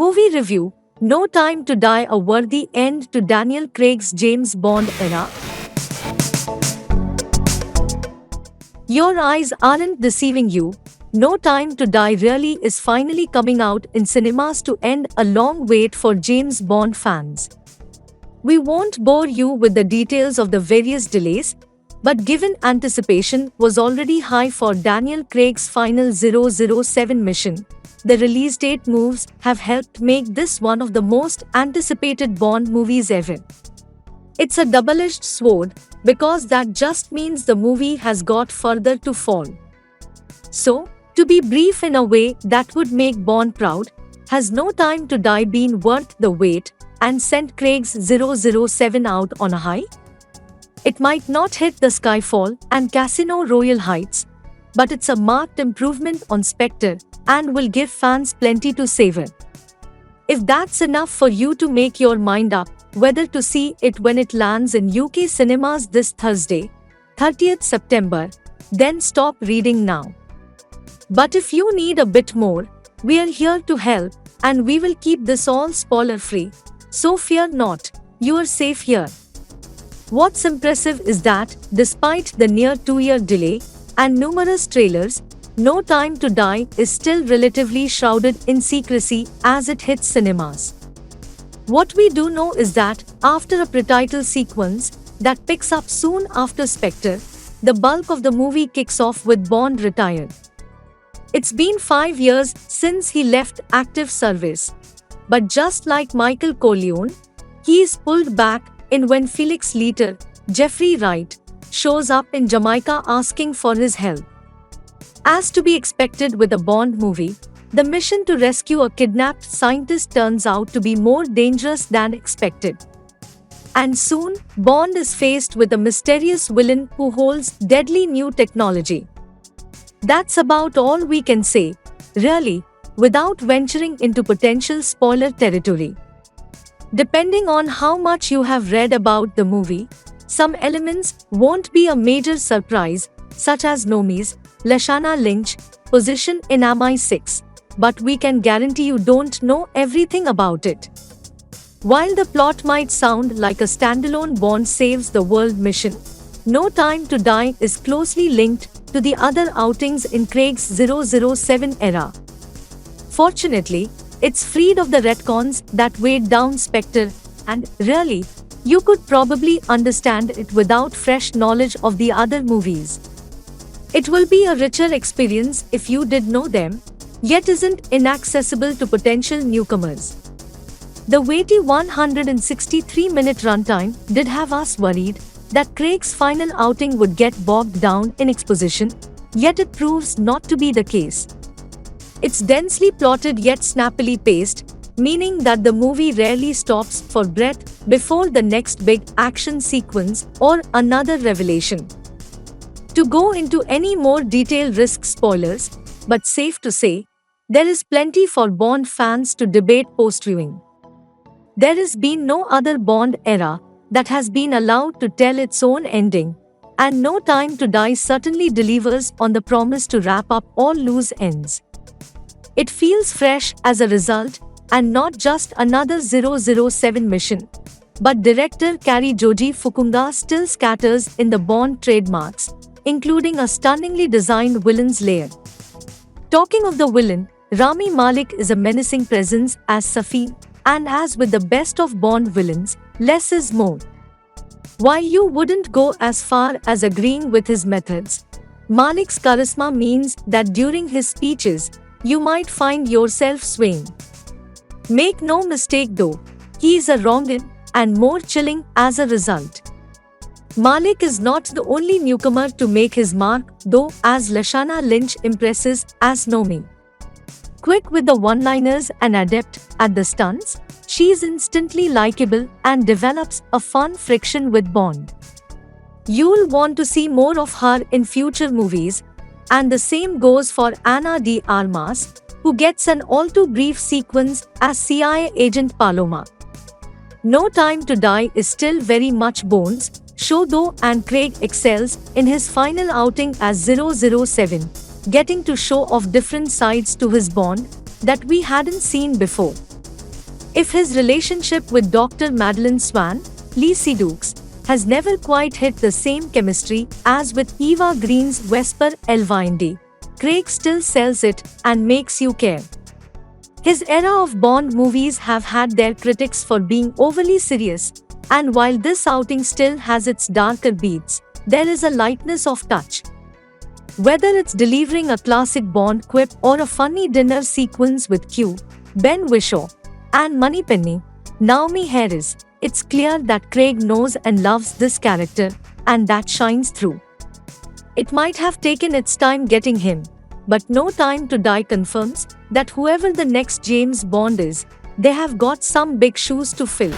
Movie review. No Time to Die, a worthy end to Daniel Craig's James Bond era. Your eyes aren't deceiving you. No Time to Die really is finally coming out in cinemas to end a long wait for James Bond fans. We won't bore you with the details of the various delays, but given anticipation was already high for Daniel Craig's final 007 mission, the release date moves have helped make this one of the most anticipated Bond movies ever. It's a double-edged sword, because that just means the movie has got further to fall. So, to be brief in a way that would make Bond proud, has No Time to Die been worth the wait and sent Craig's 007 out on a high? It might not hit the Skyfall and Casino Royale heights, but it's a marked improvement on Spectre and will give fans plenty to savor. If that's enough for you to make your mind up whether to see it when it lands in UK cinemas this Thursday, 30th September, then stop reading now. But if you need a bit more, we are here to help, and we will keep this all spoiler-free, so fear not, you are safe here. What's impressive is that, despite the near 2-year delay and numerous trailers, No Time to Die is still relatively shrouded in secrecy as it hits cinemas. What we do know is that, after a pre-title sequence that picks up soon after Spectre, the bulk of the movie kicks off with Bond retired. It's been 5 years since he left active service. But just like Michael Corleone, he is pulled back in when Felix Leiter, Jeffrey Wright, shows up in Jamaica asking for his help. As to be expected with a Bond movie, the mission to rescue a kidnapped scientist turns out to be more dangerous than expected. And soon, Bond is faced with a mysterious villain who holds deadly new technology. That's about all we can say, really, without venturing into potential spoiler territory. Depending on how much you have read about the movie, some elements won't be a major surprise, such as Nomi's, Lashana Lynch, position in MI6, but we can guarantee you don't know everything about it. While the plot might sound like a standalone Bond saves the world mission, No Time to Die is closely linked to the other outings in Craig's 007 era. Fortunately, it's freed of the retcons that weighed down Spectre, and really, you could probably understand it without fresh knowledge of the other movies. It will be a richer experience if you did know them, yet isn't inaccessible to potential newcomers. The weighty 163-minute runtime did have us worried that Craig's final outing would get bogged down in exposition, yet it proves not to be the case. It's densely plotted yet snappily paced, meaning that the movie rarely stops for breath before the next big action sequence or another revelation. To go into any more detail risks spoilers, but safe to say, there is plenty for Bond fans to debate post-viewing. There has been no other Bond era that has been allowed to tell its own ending, and No Time to Die certainly delivers on the promise to wrap up all loose ends. It feels fresh as a result, and not just another 007 mission, but director Cary Joji Fukunga still scatters in the Bond trademarks, including a stunningly designed villain's lair. Talking of the villain, Rami Malek is a menacing presence as Safin, and as with the best of Bond villains, less is more. While you wouldn't go as far as agreeing with his methods, Malek's charisma means that during his speeches, you might find yourself swaying. Make no mistake though, he is a wrong'un, and more chilling as a result. Malek is not the only newcomer to make his mark, though, as Lashana Lynch impresses as Nomi. Quick with the one-liners and adept at the stunts, she is instantly likable and develops a fun friction with Bond. You'll want to see more of her in future movies, and the same goes for Ana de Armas, who gets an all-too-brief sequence as CIA agent Paloma. No Time to Die is still very much Bond's show though, and Craig excels in his final outing as 007, getting to show off different sides to his Bond that we hadn't seen before. If his relationship with Dr. Madeline Swan, Lee Sedux, has never quite hit the same chemistry as with Eva Green's Vesper Elvinde, Craig still sells it and makes you care. His era of Bond movies have had their critics for being overly serious, and while this outing still has its darker beats, there is a lightness of touch. Whether it's delivering a classic Bond quip or a funny dinner sequence with Q, Ben Whishaw, and Moneypenny, Naomi Harris, it's clear that Craig knows and loves this character, and that shines through. It might have taken its time getting him, but No Time to Die confirms that whoever the next James Bond is, they have got some big shoes to fill.